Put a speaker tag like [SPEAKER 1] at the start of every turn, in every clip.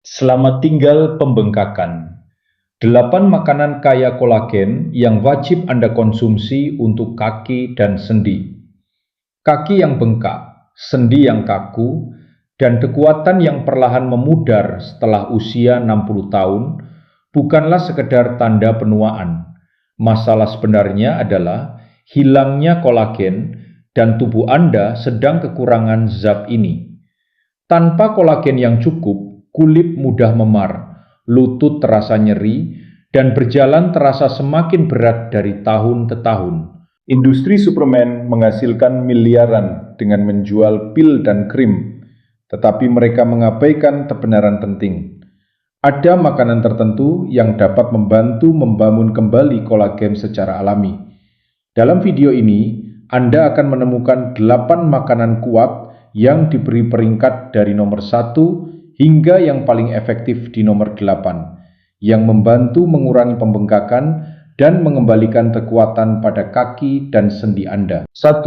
[SPEAKER 1] Selamat tinggal pembengkakan. 8 makanan kaya kolagen yang wajib Anda konsumsi untuk kaki dan sendi. Kaki yang bengkak, sendi yang kaku, dan kekuatan yang perlahan memudar setelah usia 60 tahun bukanlah sekedar tanda penuaan. Masalah sebenarnya adalah hilangnya kolagen dan tubuh Anda sedang kekurangan zat ini. Tanpa kolagen yang cukup, kulit mudah memar, lutut terasa nyeri, dan berjalan terasa semakin berat dari tahun ke tahun. Industri suplemen menghasilkan miliaran dengan menjual pil dan krim, tetapi mereka mengabaikan kebenaran penting. Ada makanan tertentu yang dapat membantu membangun kembali kolagen secara alami. Dalam video ini, Anda akan menemukan 8 makanan kuat yang diberi peringkat dari nomor 1 hingga yang paling efektif di nomor 8, yang membantu mengurangi pembengkakan dan mengembalikan kekuatan pada kaki dan sendi Anda. 1.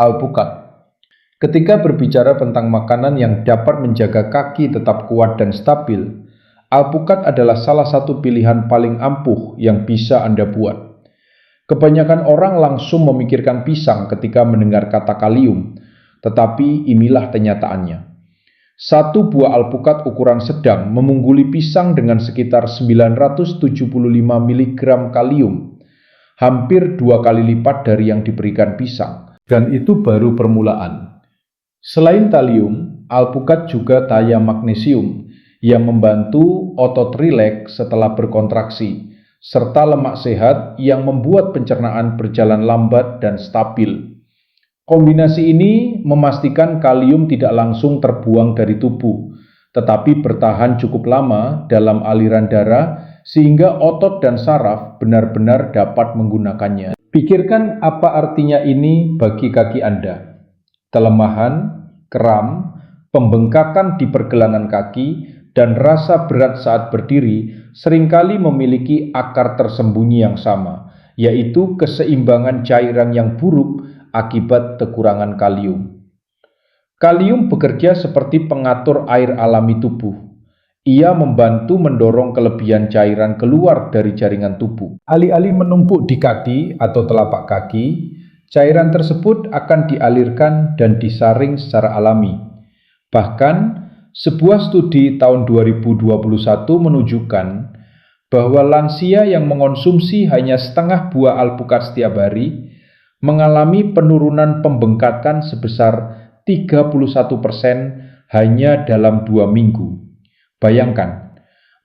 [SPEAKER 1] Alpukat. Ketika berbicara tentang makanan yang dapat menjaga kaki tetap kuat dan stabil, alpukat adalah salah satu pilihan paling ampuh yang bisa Anda buat. Kebanyakan orang langsung memikirkan pisang ketika mendengar kata kalium, tetapi inilah kenyataannya. Satu buah alpukat ukuran sedang memungguli pisang dengan sekitar 975 mg kalium, hampir 2 kali lipat dari yang diberikan pisang, dan itu baru permulaan. Selain kalium, alpukat juga kaya magnesium yang membantu otot rileks setelah berkontraksi, serta lemak sehat yang membuat pencernaan berjalan lambat dan stabil. Kombinasi ini memastikan kalium tidak langsung terbuang dari tubuh, tetapi bertahan cukup lama dalam aliran darah sehingga otot dan saraf benar-benar dapat menggunakannya. Pikirkan apa artinya ini bagi kaki Anda. Kelemahan, kram, pembengkakan di pergelangan kaki, dan rasa berat saat berdiri seringkali memiliki akar tersembunyi yang sama, yaitu keseimbangan cairan yang buruk akibat kekurangan kalium. Kalium bekerja seperti pengatur air alami tubuh. Ia membantu mendorong kelebihan cairan keluar dari jaringan tubuh. Alih-alih menumpuk di kaki atau telapak kaki, cairan tersebut akan dialirkan dan disaring secara alami. Bahkan, sebuah studi tahun 2021 menunjukkan bahwa lansia yang mengonsumsi hanya setengah buah alpukat setiap hari mengalami penurunan pembengkakan sebesar 31% hanya dalam 2 minggu. Bayangkan,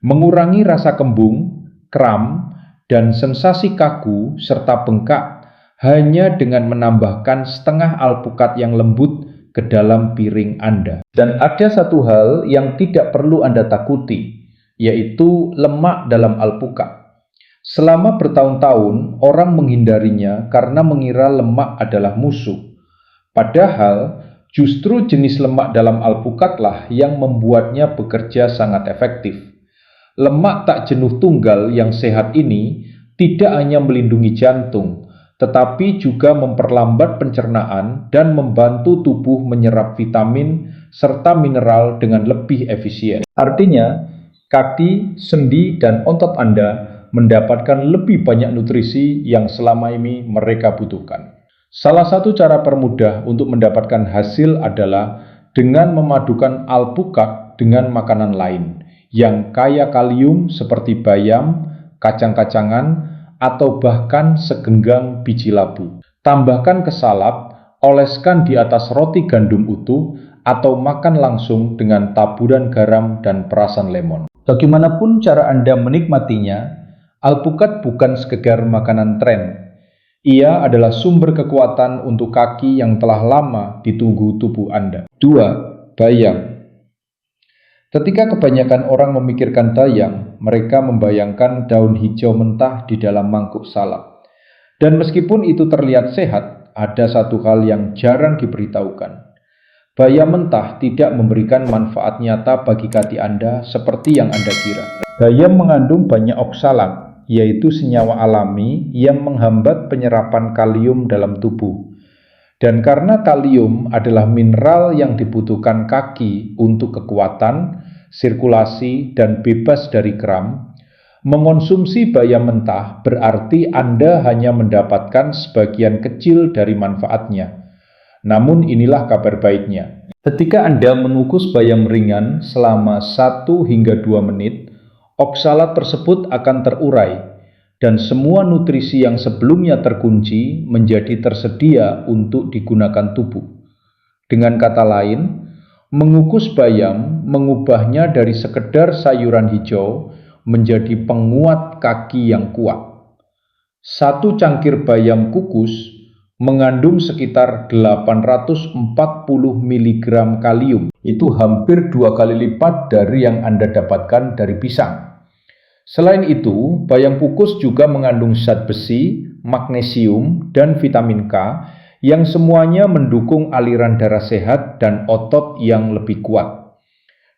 [SPEAKER 1] mengurangi rasa kembung, kram, dan sensasi kaku serta bengkak hanya dengan menambahkan setengah alpukat yang lembut ke dalam piring Anda. Dan ada satu hal yang tidak perlu Anda takuti, yaitu lemak dalam alpukat. Selama bertahun-tahun, orang menghindarinya karena mengira lemak adalah musuh. Padahal, justru jenis lemak dalam alpukatlah yang membuatnya bekerja sangat efektif. Lemak tak jenuh tunggal yang sehat ini tidak hanya melindungi jantung, tetapi juga memperlambat pencernaan dan membantu tubuh menyerap vitamin serta mineral dengan lebih efisien. Artinya, kaki, sendi, dan otot Anda mendapatkan lebih banyak nutrisi yang selama ini mereka butuhkan. Salah satu cara permudah untuk mendapatkan hasil adalah dengan memadukan alpukat dengan makanan lain yang kaya kalium seperti bayam, kacang-kacangan, atau bahkan segenggam biji labu. Tambahkan ke salad, oleskan di atas roti gandum utuh, atau makan langsung dengan taburan garam dan perasan lemon. Bagaimanapun cara Anda menikmatinya, alpukat bukan sekedar makanan tren. Ia adalah sumber kekuatan untuk kaki yang telah lama ditunggu tubuh Anda. 2. Bayam. Ketika kebanyakan orang memikirkan bayam, mereka membayangkan daun hijau mentah di dalam mangkuk salad. Dan meskipun itu terlihat sehat, ada satu hal yang jarang diberitahukan. Bayam mentah tidak memberikan manfaat nyata bagi kaki Anda seperti yang Anda kira. Bayam mengandung banyak oksalat, yaitu senyawa alami yang menghambat penyerapan kalium dalam tubuh. Dan karena kalium adalah mineral yang dibutuhkan kaki untuk kekuatan, sirkulasi, dan bebas dari kram, mengonsumsi bayam mentah berarti Anda hanya mendapatkan sebagian kecil dari manfaatnya. Namun inilah kabar baiknya. Ketika Anda mengukus bayam ringan selama 1 hingga 2 menit, oksalat tersebut akan terurai dan semua nutrisi yang sebelumnya terkunci menjadi tersedia untuk digunakan tubuh. Dengan kata lain, mengukus bayam mengubahnya dari sekedar sayuran hijau menjadi penguat kaki yang kuat. Satu cangkir bayam kukus mengandung sekitar 840 mg kalium. Itu hampir 2 kali lipat dari yang Anda dapatkan dari pisang. Selain itu, bayam kukus juga mengandung zat besi, magnesium, dan vitamin K yang semuanya mendukung aliran darah sehat dan otot yang lebih kuat.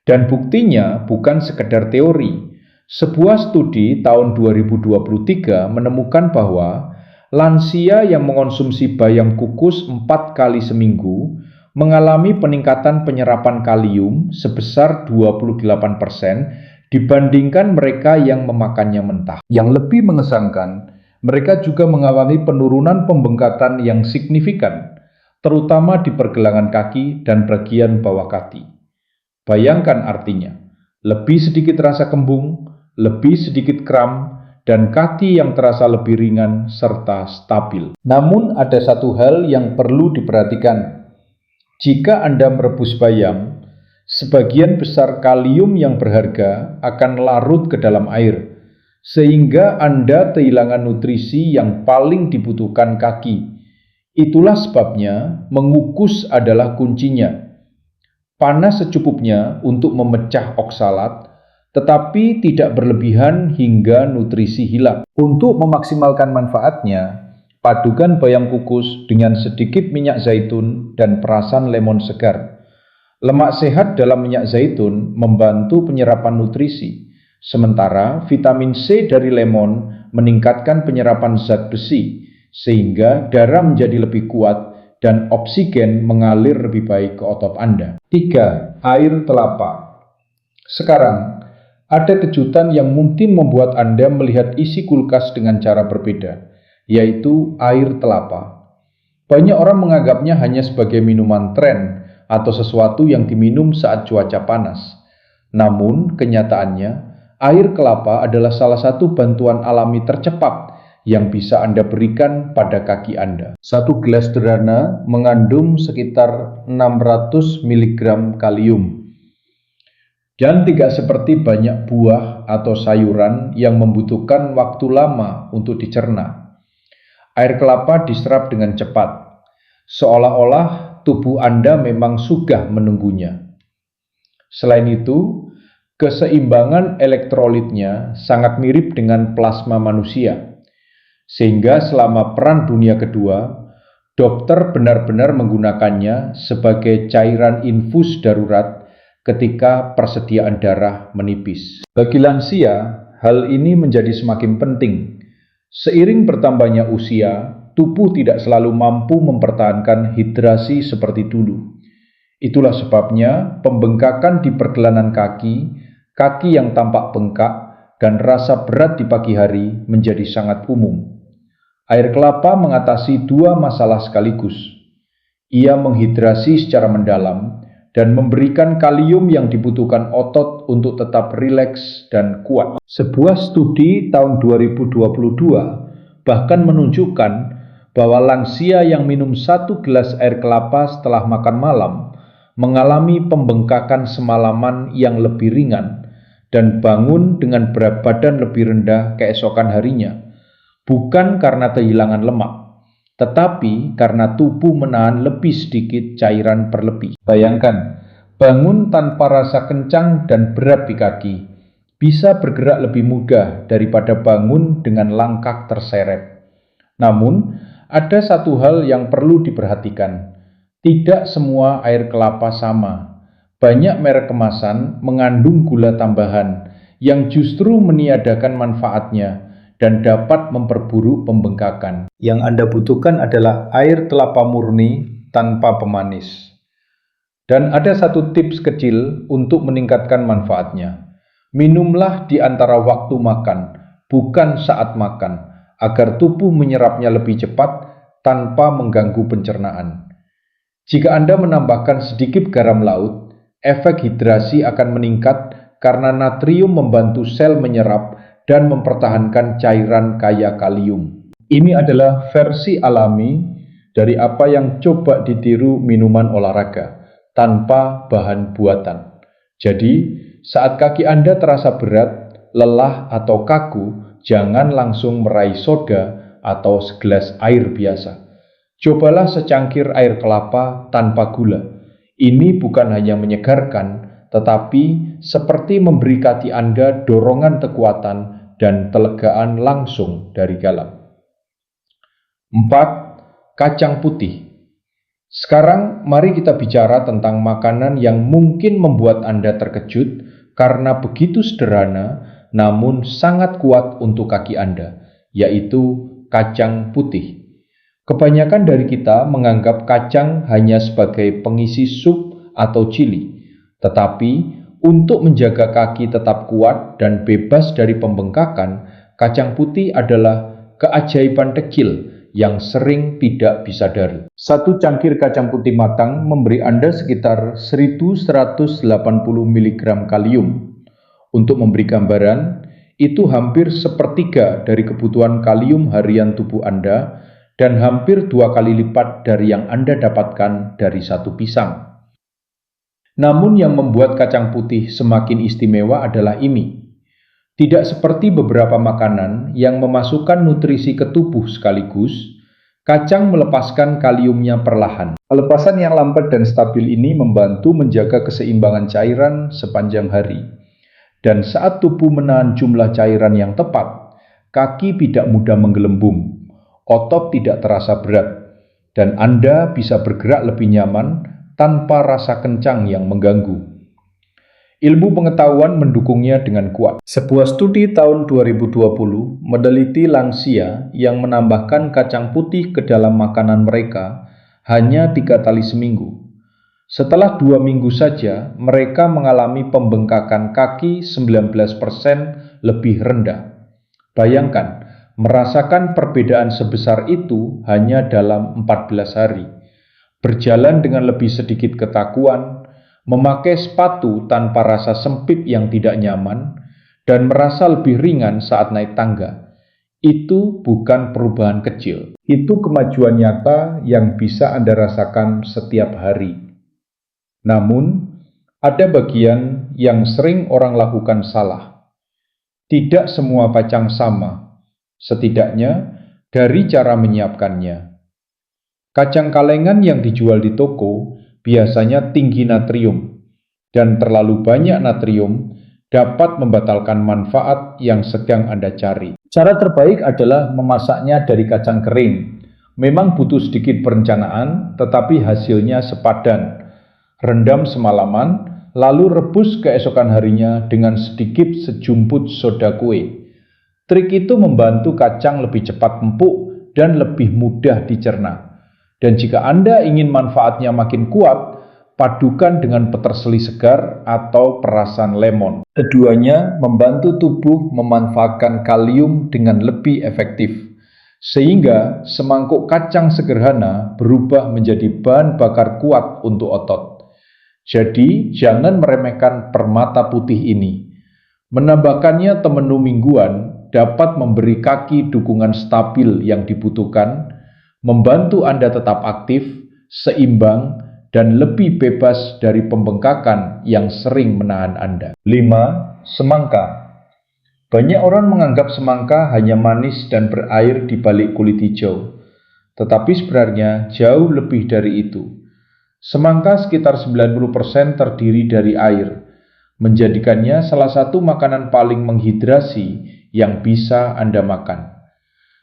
[SPEAKER 1] Dan buktinya bukan sekedar teori. Sebuah studi tahun 2023 menemukan bahwa lansia yang mengonsumsi bayam kukus 4 kali seminggu mengalami peningkatan penyerapan kalium sebesar 28% dibandingkan mereka yang memakannya mentah. Yang lebih mengesankan, mereka juga mengalami penurunan pembengkakan yang signifikan, terutama di pergelangan kaki dan bagian bawah kaki. Bayangkan artinya, lebih sedikit rasa kembung, lebih sedikit kram, dan kaki yang terasa lebih ringan serta stabil. Namun ada satu hal yang perlu diperhatikan. Jika Anda merebus bayam, sebagian besar kalium yang berharga akan larut ke dalam air, sehingga Anda kehilangan nutrisi yang paling dibutuhkan kaki. Itulah sebabnya mengukus adalah kuncinya. Panas secukupnya untuk memecah oksalat, tetapi tidak berlebihan hingga nutrisi hilang. Untuk memaksimalkan manfaatnya, padukan bayam kukus dengan sedikit minyak zaitun dan perasan lemon segar. Lemak sehat dalam minyak zaitun membantu penyerapan nutrisi, sementara vitamin C dari lemon meningkatkan penyerapan zat besi, sehingga darah menjadi lebih kuat dan oksigen mengalir lebih baik ke otot Anda. 3. Air kelapa. Sekarang, ada kejutan yang mungkin membuat Anda melihat isi kulkas dengan cara berbeda, yaitu air kelapa. Banyak orang menganggapnya hanya sebagai minuman tren atau sesuatu yang diminum saat cuaca panas. Namun, kenyataannya, air kelapa adalah salah satu bantuan alami tercepat yang bisa Anda berikan pada kaki Anda. Satu gelas sederhana mengandung sekitar 600 mg kalium. Dan tidak seperti banyak buah atau sayuran yang membutuhkan waktu lama untuk dicerna. Air kelapa diserap dengan cepat, seolah-olah tubuh Anda memang sudah menunggunya. Selain itu, keseimbangan elektrolitnya sangat mirip dengan plasma manusia, sehingga selama Perang Dunia Kedua, dokter benar-benar menggunakannya sebagai cairan infus darurat ketika persediaan darah menipis. Bagi lansia, hal ini menjadi semakin penting. Seiring bertambahnya usia, tubuh tidak selalu mampu mempertahankan hidrasi seperti dulu. Itulah sebabnya pembengkakan di pergelangan kaki yang tampak bengkak, dan rasa berat di pagi hari menjadi sangat umum. Air kelapa mengatasi dua masalah sekaligus. Ia menghidrasi secara mendalam dan memberikan kalium yang dibutuhkan otot untuk tetap rileks dan kuat. Sebuah studi tahun 2022 bahkan menunjukkan bahwa lansia yang minum 1 gelas air kelapa setelah makan malam mengalami pembengkakan semalaman yang lebih ringan dan bangun dengan berat badan lebih rendah keesokan harinya, bukan karena kehilangan lemak, tetapi karena tubuh menahan lebih sedikit cairan berlebih. Bayangkan, bangun tanpa rasa kencang dan berat di kaki bisa bergerak lebih mudah daripada bangun dengan langkah terseret. Namun, ada satu hal yang perlu diperhatikan. Tidak semua air kelapa sama. Banyak merek kemasan mengandung gula tambahan yang justru meniadakan manfaatnya dan dapat memperburuk pembengkakan. Yang Anda butuhkan adalah air kelapa murni tanpa pemanis. Dan ada satu tips kecil untuk meningkatkan manfaatnya. Minumlah di antara waktu makan, bukan saat makan, agar tubuh menyerapnya lebih cepat tanpa mengganggu pencernaan. Jika Anda menambahkan sedikit garam laut, efek hidrasi akan meningkat karena natrium membantu sel menyerap dan mempertahankan cairan kaya kalium. Ini adalah versi alami dari apa yang coba ditiru minuman olahraga tanpa bahan buatan. Jadi, saat kaki Anda terasa berat, lelah, atau kaku, jangan langsung meraih soda atau segelas air biasa. Cobalah secangkir air kelapa tanpa gula. Ini bukan hanya menyegarkan, tetapi seperti memberi kaki Anda dorongan kekuatan dan kelegaan langsung dari dalam. 4. Kacang putih. Sekarang mari kita bicara tentang makanan yang mungkin membuat Anda terkejut karena begitu sederhana namun sangat kuat untuk kaki Anda, yaitu kacang putih. Kebanyakan dari kita menganggap kacang hanya sebagai pengisi sup atau chili, tetapi untuk menjaga kaki tetap kuat dan bebas dari pembengkakan, kacang putih adalah keajaiban kecil yang sering tidak disadari. Satu cangkir kacang putih matang memberi Anda sekitar 1180 mg kalium. Untuk memberi gambaran, itu hampir sepertiga dari kebutuhan kalium harian tubuh Anda dan hampir 2 kali lipat dari yang Anda dapatkan dari satu pisang. Namun yang membuat kacang putih semakin istimewa adalah ini. Tidak seperti beberapa makanan yang memasukkan nutrisi ke tubuh sekaligus, kacang melepaskan kaliumnya perlahan. Pelepasan yang lambat dan stabil ini membantu menjaga keseimbangan cairan sepanjang hari. Dan saat tubuh menahan jumlah cairan yang tepat, kaki tidak mudah menggelembung, otot tidak terasa berat, dan Anda bisa bergerak lebih nyaman tanpa rasa kencang yang mengganggu. Ilmu pengetahuan mendukungnya dengan kuat. Sebuah studi tahun 2020 meneliti lansia yang menambahkan kacang putih ke dalam makanan mereka hanya 3 kali seminggu. Setelah 2 minggu saja, mereka mengalami pembengkakan kaki 19% lebih rendah. Bayangkan, merasakan perbedaan sebesar itu hanya dalam 14 hari. Berjalan dengan lebih sedikit ketakuan, memakai sepatu tanpa rasa sempit yang tidak nyaman, dan merasa lebih ringan saat naik tangga. Itu bukan perubahan kecil. Itu kemajuan nyata yang bisa Anda rasakan setiap hari. Namun, ada bagian yang sering orang lakukan salah. Tidak semua kacang sama, setidaknya dari cara menyiapkannya. Kacang kalengan yang dijual di toko biasanya tinggi natrium, dan terlalu banyak natrium dapat membatalkan manfaat yang sedang Anda cari. Cara terbaik adalah memasaknya dari kacang kering. Memang butuh sedikit perencanaan, tetapi hasilnya sepadan. Rendam semalaman, lalu rebus keesokan harinya dengan sedikit sejumput soda kue. Trik itu membantu kacang lebih cepat empuk dan lebih mudah dicerna. Dan jika Anda ingin manfaatnya makin kuat, padukan dengan peterseli segar atau perasan lemon. Keduanya membantu tubuh memanfaatkan kalium dengan lebih efektif, sehingga semangkuk kacang sederhana berubah menjadi bahan bakar kuat untuk otot. Jadi, jangan meremehkan permata putih ini. Menambahkannya ke menu mingguan dapat memberi kaki dukungan stabil yang dibutuhkan, membantu Anda tetap aktif, seimbang, dan lebih bebas dari pembengkakan yang sering menahan Anda. 5. Semangka. Banyak orang menganggap semangka hanya manis dan berair di balik kulit hijau, tetapi sebenarnya jauh lebih dari itu. Semangka sekitar 90% terdiri dari air, menjadikannya salah satu makanan paling menghidrasi yang bisa Anda makan.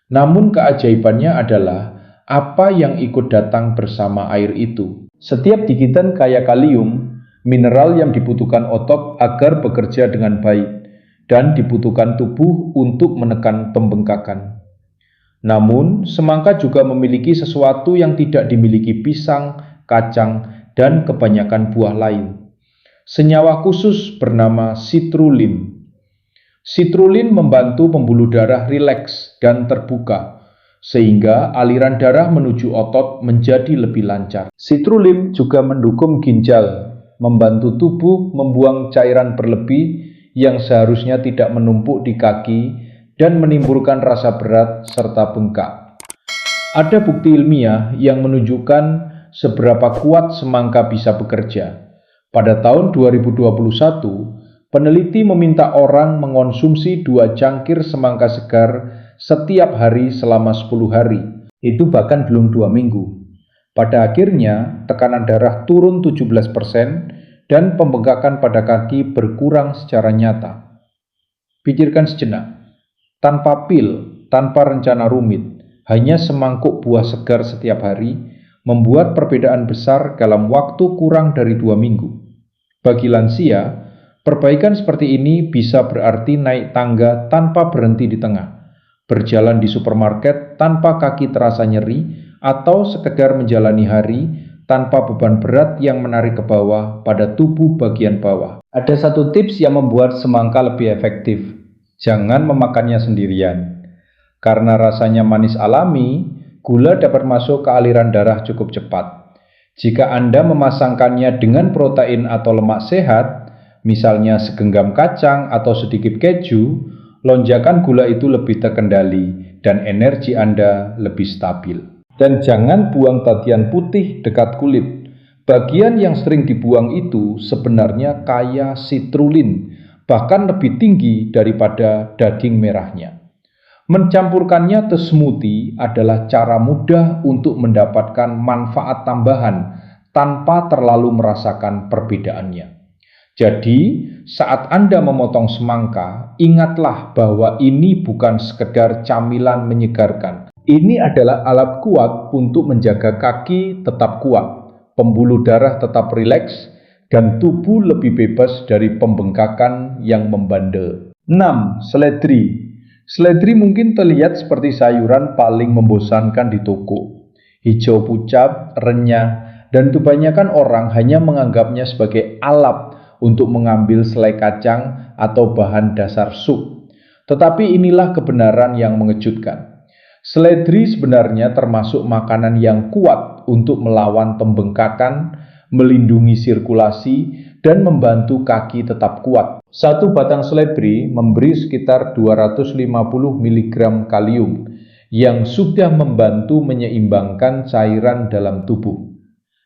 [SPEAKER 1] Namun keajaibannya adalah apa yang ikut datang bersama air itu. Setiap gigitan kaya kalium, mineral yang dibutuhkan otot agar bekerja dengan baik, dan dibutuhkan tubuh untuk menekan pembengkakan. Namun, semangka juga memiliki sesuatu yang tidak dimiliki pisang, kacang, dan kebanyakan buah lain. Senyawa khusus bernama citrulline. Citrulline membantu pembuluh darah rileks dan terbuka, sehingga aliran darah menuju otot menjadi lebih lancar. Citrulline juga mendukung ginjal, membantu tubuh membuang cairan berlebih yang seharusnya tidak menumpuk di kaki dan menimbulkan rasa berat serta bengkak. Ada bukti ilmiah yang menunjukkan seberapa kuat semangka bisa bekerja. Pada tahun 2021, peneliti meminta orang mengonsumsi 2 cangkir semangka segar setiap hari selama 10 hari. Itu bahkan belum 2 minggu. Pada akhirnya, tekanan darah turun 17% dan pembengkakan pada kaki berkurang secara nyata. Pikirkan sejenak, tanpa pil, tanpa rencana rumit, hanya semangkuk buah segar setiap hari membuat perbedaan besar dalam waktu kurang dari 2 minggu. Bagi lansia, perbaikan seperti ini bisa berarti naik tangga tanpa berhenti di tengah, berjalan di supermarket tanpa kaki terasa nyeri, atau sekedar menjalani hari tanpa beban berat yang menarik ke bawah pada tubuh bagian bawah. Ada satu tips yang membuat semangka lebih efektif. Jangan memakannya sendirian. Karena rasanya manis alami, gula dapat masuk ke aliran darah cukup cepat. Jika Anda memasangkannya dengan protein atau lemak sehat, misalnya segenggam kacang atau sedikit keju, lonjakan gula itu lebih terkendali dan energi Anda lebih stabil. Dan jangan buang bagian putih dekat kulit. Bagian yang sering dibuang itu sebenarnya kaya citrulline, bahkan lebih tinggi daripada daging merahnya. Mencampurkannya ke smoothie adalah cara mudah untuk mendapatkan manfaat tambahan tanpa terlalu merasakan perbedaannya. Jadi, saat Anda memotong semangka, ingatlah bahwa ini bukan sekedar camilan menyegarkan. Ini adalah alat kuat untuk menjaga kaki tetap kuat, pembuluh darah tetap rileks, dan tubuh lebih bebas dari pembengkakan yang membandel. 6. Seledri. Seledri mungkin terlihat seperti sayuran paling membosankan di toko. Hijau pucat, renyah, dan kebanyakan orang hanya menganggapnya sebagai alat untuk mengambil selai kacang atau bahan dasar sup. Tetapi inilah kebenaran yang mengejutkan. Seledri sebenarnya termasuk makanan yang kuat untuk melawan pembengkakan, melindungi sirkulasi, dan membantu kaki tetap kuat. Satu batang seledri memberi sekitar 250 mg kalium yang sudah membantu menyeimbangkan cairan dalam tubuh.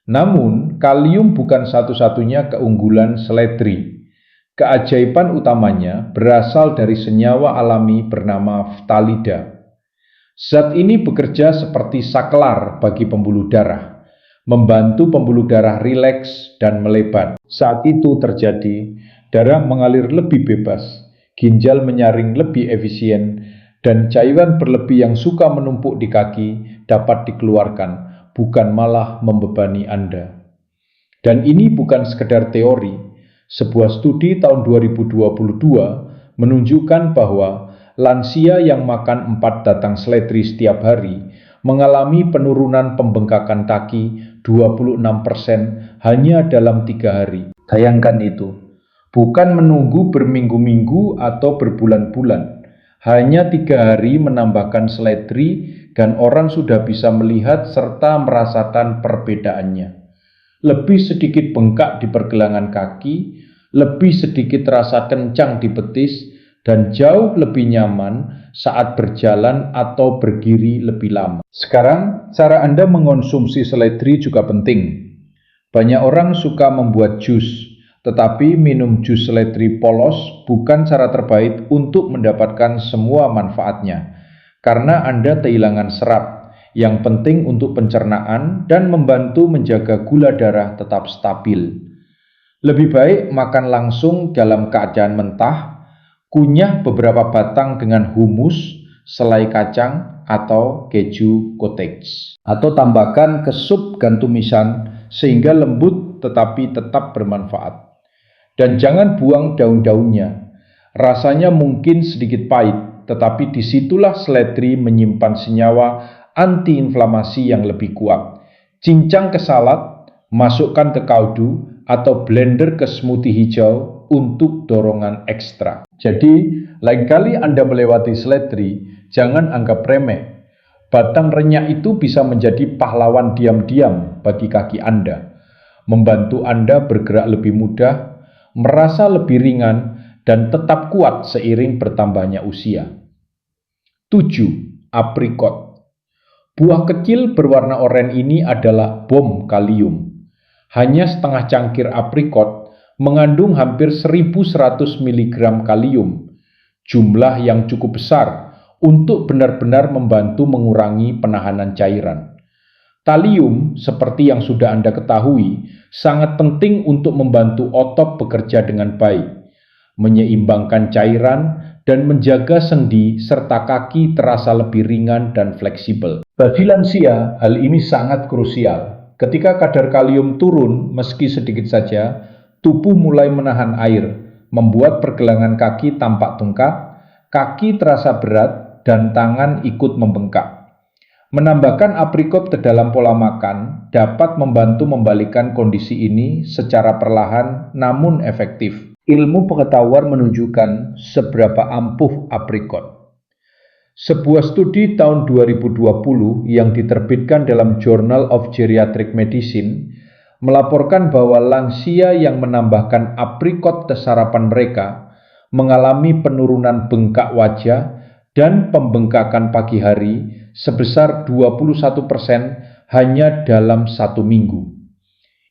[SPEAKER 1] Namun, kalium bukan satu-satunya keunggulan seledri. Keajaiban utamanya berasal dari senyawa alami bernama phthalida. Zat ini bekerja seperti saklar bagi pembuluh darah, membantu pembuluh darah rileks dan melebar. Saat itu terjadi, darah mengalir lebih bebas, ginjal menyaring lebih efisien, dan cairan berlebih yang suka menumpuk di kaki dapat dikeluarkan, bukan malah membebani Anda. Dan ini bukan sekedar teori. Sebuah studi tahun 2022 menunjukkan bahwa lansia yang makan 4 batang seledri setiap hari mengalami penurunan pembengkakan kaki 26% hanya dalam 3 hari. Bayangkan itu, bukan menunggu berminggu-minggu atau berbulan-bulan. Hanya 3 hari menambahkan seledri dan orang sudah bisa melihat serta merasakan perbedaannya. Lebih sedikit bengkak di pergelangan kaki, lebih sedikit rasa kencang di betis, dan jauh lebih nyaman saat berjalan atau berdiri lebih lama. Sekarang, cara Anda mengonsumsi seledri juga penting. Banyak orang suka membuat jus, tetapi minum jus seledri polos bukan cara terbaik untuk mendapatkan semua manfaatnya, karena Anda kehilangan serat yang penting untuk pencernaan dan membantu menjaga gula darah tetap stabil. Lebih baik makan langsung dalam keadaan mentah, kunyah beberapa batang dengan humus, selai kacang, atau keju cottage. Atau tambahkan ke sup dan tumisan sehingga lembut tetapi tetap bermanfaat. Dan jangan buang daun-daunnya. Rasanya mungkin sedikit pahit, tetapi disitulah seledri menyimpan senyawa antiinflamasi yang lebih kuat. Cincang ke salad, Masukkan ke kaldu atau blender ke smoothie hijau untuk dorongan ekstra. Jadi, lain kali Anda melewati seledri, jangan anggap remeh. Batang renyah itu bisa menjadi pahlawan diam-diam bagi kaki Anda, membantu Anda bergerak lebih mudah, merasa lebih ringan, dan tetap kuat seiring bertambahnya usia. 7. Aprikot. Buah kecil berwarna oranye ini adalah bom kalium. Hanya setengah cangkir aprikot mengandung hampir 1.100 mg kalium, jumlah yang cukup besar untuk benar-benar membantu mengurangi penahanan cairan. Kalium, seperti yang sudah Anda ketahui, sangat penting untuk membantu otot bekerja dengan baik, menyeimbangkan cairan, dan menjaga sendi serta kaki terasa lebih ringan dan fleksibel. Bagi lansia, hal ini sangat krusial. Ketika kadar kalium turun meski sedikit saja, tubuh mulai menahan air, membuat pergelangan kaki tampak bengkak, kaki terasa berat, dan tangan ikut membengkak. Menambahkan aprikot ke dalam pola makan dapat membantu membalikkan kondisi ini secara perlahan namun efektif. Ilmu pengetahuan menunjukkan seberapa ampuh aprikot. Sebuah studi tahun 2020 yang diterbitkan dalam Journal of Geriatric Medicine melaporkan bahwa lansia yang menambahkan aprikot ke sarapan mereka mengalami penurunan bengkak wajah dan pembengkakan pagi hari sebesar 21% hanya dalam 1 minggu.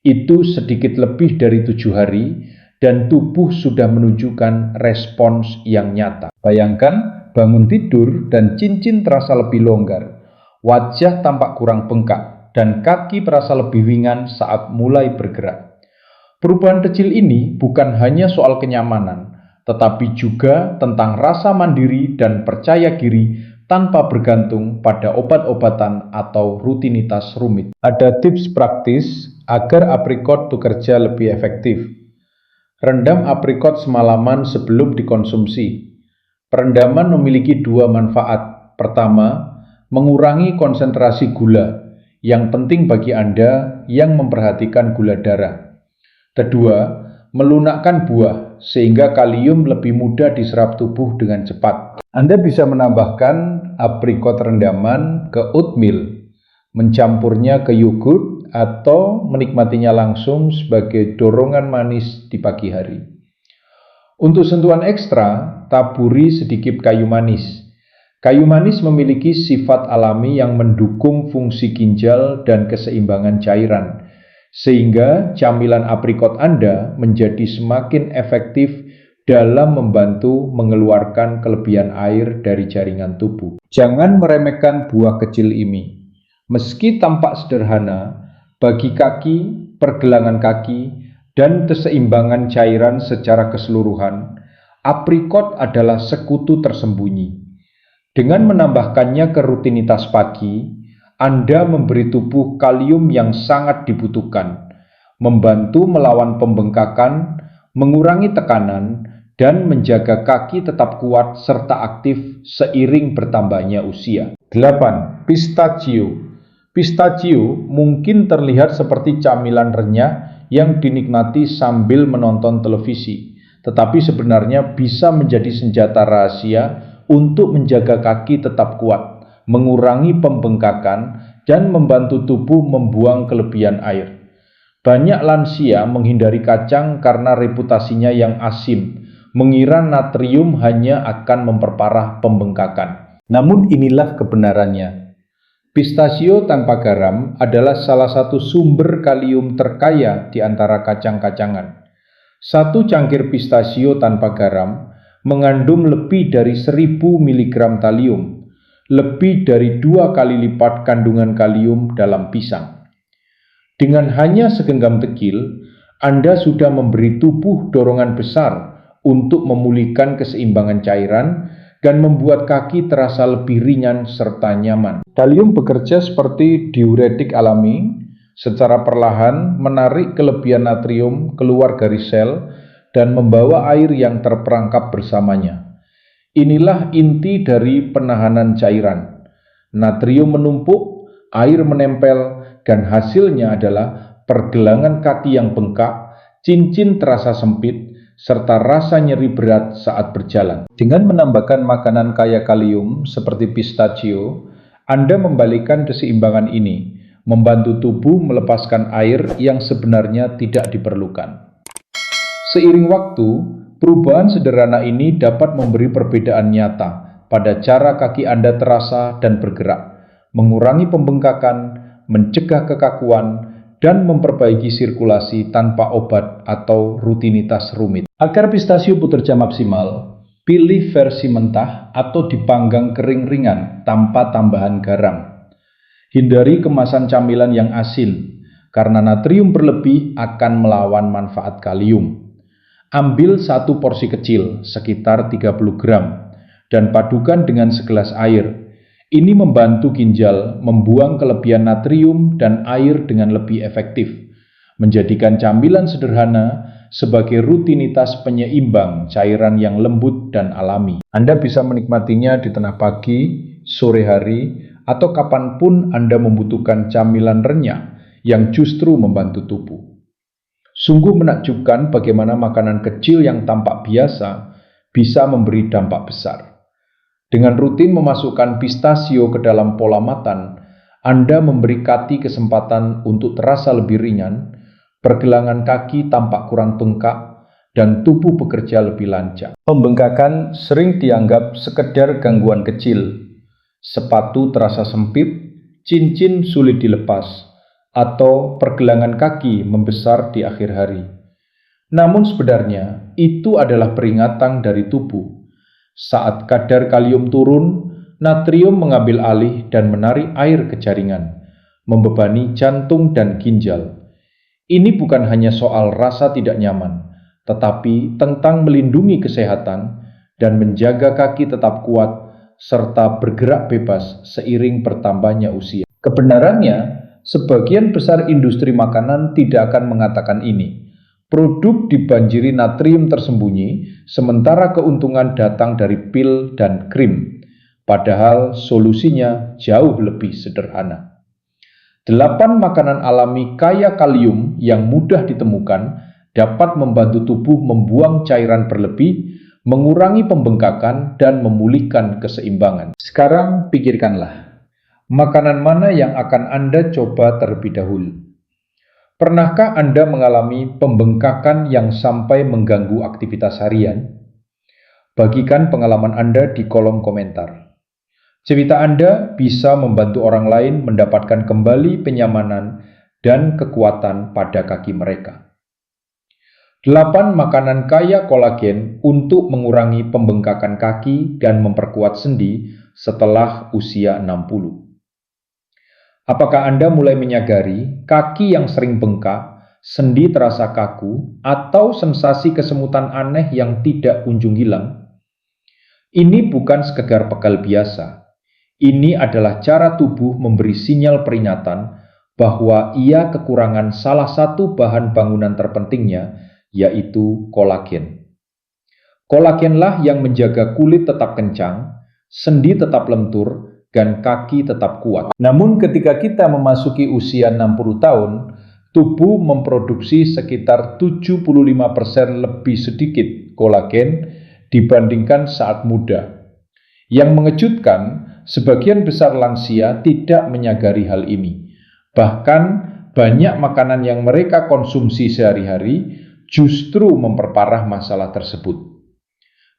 [SPEAKER 1] Itu sedikit lebih dari 7 hari dan tubuh sudah menunjukkan respons yang nyata. Bayangkan, bangun tidur dan cincin terasa lebih longgar, wajah tampak kurang bengkak, dan kaki terasa lebih ringan saat mulai bergerak. Perubahan kecil ini bukan hanya soal kenyamanan, tetapi juga tentang rasa mandiri dan percaya diri tanpa bergantung pada obat-obatan atau rutinitas rumit. Ada tips praktis agar aprikot bekerja lebih efektif. Rendam aprikot semalaman sebelum dikonsumsi. Perendaman memiliki 2 manfaat. Pertama, mengurangi konsentrasi gula, yang penting bagi Anda yang memperhatikan gula darah. Kedua, melunakkan buah, sehingga kalium lebih mudah diserap tubuh dengan cepat. Anda bisa menambahkan aprikot rendaman ke oatmeal, mencampurnya ke yogurt, atau menikmatinya langsung sebagai dorongan manis di pagi hari. Untuk sentuhan ekstra, taburi sedikit kayu manis. Kayu manis memiliki sifat alami yang mendukung fungsi ginjal dan keseimbangan cairan, sehingga camilan aprikot Anda menjadi semakin efektif dalam membantu mengeluarkan kelebihan air dari jaringan tubuh. Jangan meremehkan buah kecil ini. Meski tampak sederhana, bagi kaki, pergelangan kaki, dan keseimbangan cairan secara keseluruhan, aprikot adalah sekutu tersembunyi. Dengan menambahkannya ke rutinitas pagi, Anda memberi tubuh kalium yang sangat dibutuhkan, membantu melawan pembengkakan, mengurangi tekanan, dan menjaga kaki tetap kuat serta aktif seiring bertambahnya usia. 8. Pistachio. Pistachio mungkin terlihat seperti camilan renyah yang dinikmati sambil menonton televisi, tetapi sebenarnya bisa menjadi senjata rahasia untuk menjaga kaki tetap kuat, mengurangi pembengkakan, dan membantu tubuh membuang kelebihan air. Banyak lansia menghindari kacang karena reputasinya yang asin, mengira natrium hanya akan memperparah pembengkakan. Namun inilah kebenarannya. Pistachio tanpa garam adalah salah satu sumber kalium terkaya di antara kacang-kacangan. 1 cangkir pistachio tanpa garam mengandung lebih dari 1.000 mg kalium, lebih dari 2 kali lipat kandungan kalium dalam pisang. Dengan hanya segenggam kecil, Anda sudah memberi tubuh dorongan besar untuk memulihkan keseimbangan cairan dan membuat kaki terasa lebih ringan serta nyaman. Kalium bekerja seperti diuretik alami, secara perlahan menarik kelebihan natrium keluar dari sel dan membawa air yang terperangkap bersamanya. Inilah inti dari penahanan cairan. Natrium menumpuk, air menempel, dan hasilnya adalah pergelangan kaki yang bengkak, cincin terasa sempit, serta rasa nyeri berat saat berjalan. Dengan menambahkan makanan kaya kalium seperti pistachio, Anda membalikkan keseimbangan ini, membantu tubuh melepaskan air yang sebenarnya tidak diperlukan. Seiring waktu, perubahan sederhana ini dapat memberi perbedaan nyata pada cara kaki Anda terasa dan bergerak, mengurangi pembengkakan, mencegah kekakuan, dan memperbaiki sirkulasi tanpa obat atau rutinitas rumit. Agar pistachio bekerja maksimal, pilih versi mentah atau dipanggang kering ringan tanpa tambahan garam. Hindari kemasan camilan yang asin, karena natrium berlebih akan melawan manfaat kalium. Ambil satu porsi kecil, sekitar 30 gram, dan padukan dengan segelas air. Ini membantu ginjal membuang kelebihan natrium dan air dengan lebih efektif, menjadikan camilan sederhana sebagai rutinitas penyeimbang cairan yang lembut dan alami. Anda bisa menikmatinya di tengah pagi, sore hari, atau kapanpun Anda membutuhkan camilan renyah yang justru membantu tubuh. Sungguh menakjubkan bagaimana makanan kecil yang tampak biasa bisa memberi dampak besar. Dengan rutin memasukkan pistachio ke dalam pola makan, Anda memberi kaki kesempatan untuk terasa lebih ringan, pergelangan kaki tampak kurang bengkak, dan tubuh bekerja lebih lancar. Pembengkakan sering dianggap sekedar gangguan kecil. Sepatu terasa sempit, cincin sulit dilepas, atau pergelangan kaki membesar di akhir hari. Namun sebenarnya itu adalah peringatan dari tubuh. Saat kadar kalium turun, natrium mengambil alih dan menarik air ke jaringan, membebani jantung dan ginjal. Ini bukan hanya soal rasa tidak nyaman, tetapi tentang melindungi kesehatan dan menjaga kaki tetap kuat serta bergerak bebas seiring bertambahnya usia. Kebenarannya, sebagian besar industri makanan tidak akan mengatakan ini. Produk dibanjiri natrium tersembunyi, sementara keuntungan datang dari pil dan krim. Padahal solusinya jauh lebih sederhana. 8 makanan alami kaya kalium yang mudah ditemukan dapat membantu tubuh membuang cairan berlebih, mengurangi pembengkakan, dan memulihkan keseimbangan. Sekarang pikirkanlah, makanan mana yang akan Anda coba terlebih dahulu? Pernahkah Anda mengalami pembengkakan yang sampai mengganggu aktivitas harian? Bagikan pengalaman Anda di kolom komentar. Cerita Anda bisa membantu orang lain mendapatkan kembali kenyamanan dan kekuatan pada kaki mereka. 8 makanan kaya kolagen untuk mengurangi pembengkakan kaki dan memperkuat sendi setelah usia 60. Apakah Anda mulai menyadari kaki yang sering bengkak, sendi terasa kaku, atau sensasi kesemutan aneh yang tidak kunjung hilang? Ini bukan sekedar pegal biasa. Ini adalah cara tubuh memberi sinyal peringatan bahwa ia kekurangan salah satu bahan bangunan terpentingnya, yaitu kolagen. Kolagenlah yang menjaga kulit tetap kencang, sendi tetap lentur, dan kaki tetap kuat. Namun ketika kita memasuki usia 60 tahun, tubuh memproduksi sekitar 75% lebih sedikit kolagen dibandingkan saat muda. Yang mengejutkan, sebagian besar lansia tidak menyadari hal ini. Bahkan banyak makanan yang mereka konsumsi sehari-hari justru memperparah masalah tersebut.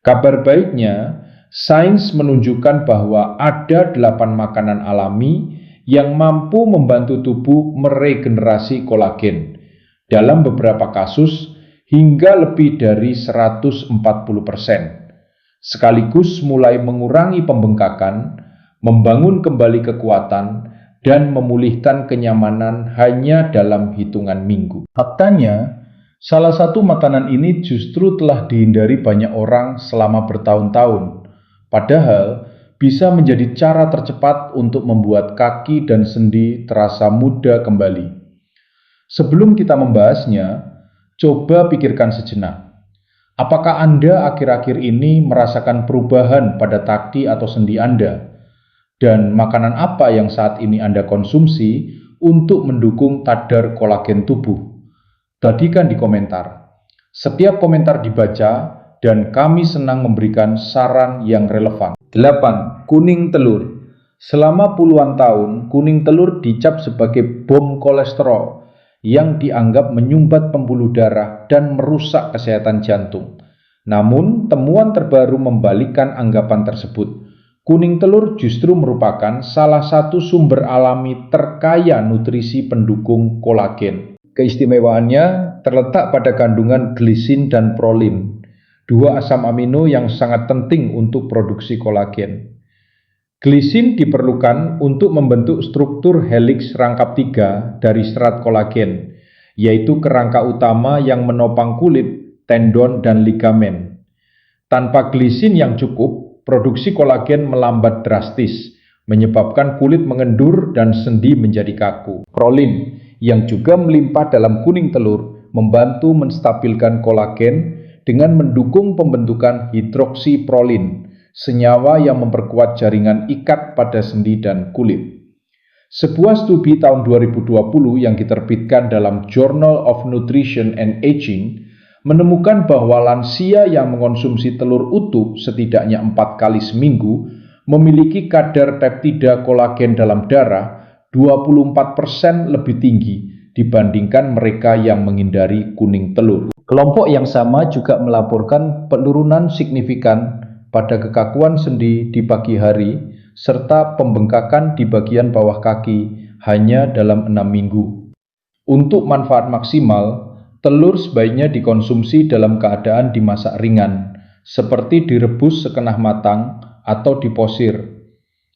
[SPEAKER 1] Kabar baiknya, sains menunjukkan bahwa ada 8 makanan alami yang mampu membantu tubuh meregenerasi kolagen. Dalam beberapa kasus, hingga lebih dari 140%. Sekaligus mulai mengurangi pembengkakan, membangun kembali kekuatan, dan memulihkan kenyamanan hanya dalam hitungan minggu. Faktanya, salah satu makanan ini justru telah dihindari banyak orang selama bertahun-tahun, padahal bisa menjadi cara tercepat untuk membuat kaki dan sendi terasa muda kembali. Sebelum kita membahasnya, coba pikirkan sejenak. Apakah Anda akhir-akhir ini merasakan perubahan pada kaki atau sendi Anda? Dan makanan apa yang saat ini Anda konsumsi untuk mendukung kadar kolagen tubuh? Bagikan di komentar. Setiap komentar dibaca dan kami senang memberikan saran yang relevan. 8. Kuning telur. Selama puluhan tahun, kuning telur dicap sebagai bom kolesterol yang dianggap menyumbat pembuluh darah dan merusak kesehatan jantung. Namun, temuan terbaru membalikkan anggapan tersebut. Kuning telur justru merupakan salah satu sumber alami terkaya nutrisi pendukung kolagen. Keistimewaannya terletak pada kandungan glisin dan prolin, dua asam amino yang sangat penting untuk produksi kolagen. Glisin diperlukan untuk membentuk struktur heliks rangkap 3 dari serat kolagen, yaitu kerangka utama yang menopang kulit, tendon, dan ligamen. Tanpa glisin yang cukup, produksi kolagen melambat drastis, menyebabkan kulit mengendur dan sendi menjadi kaku. Prolin, yang juga melimpah dalam kuning telur, membantu menstabilkan kolagen dengan mendukung pembentukan hidroksiprolin, senyawa yang memperkuat jaringan ikat pada sendi dan kulit. Sebuah studi tahun 2020 yang diterbitkan dalam Journal of Nutrition and Aging menemukan bahwa lansia yang mengonsumsi telur utuh setidaknya 4 kali seminggu memiliki kadar peptida kolagen dalam darah 24% lebih tinggi dibandingkan mereka yang menghindari kuning telur. Kelompok yang sama juga melaporkan penurunan signifikan pada kekakuan sendi di pagi hari serta pembengkakan di bagian bawah kaki hanya dalam 6 minggu. Untuk manfaat maksimal, telur sebaiknya dikonsumsi dalam keadaan dimasak ringan, seperti direbus setengah matang atau diposir.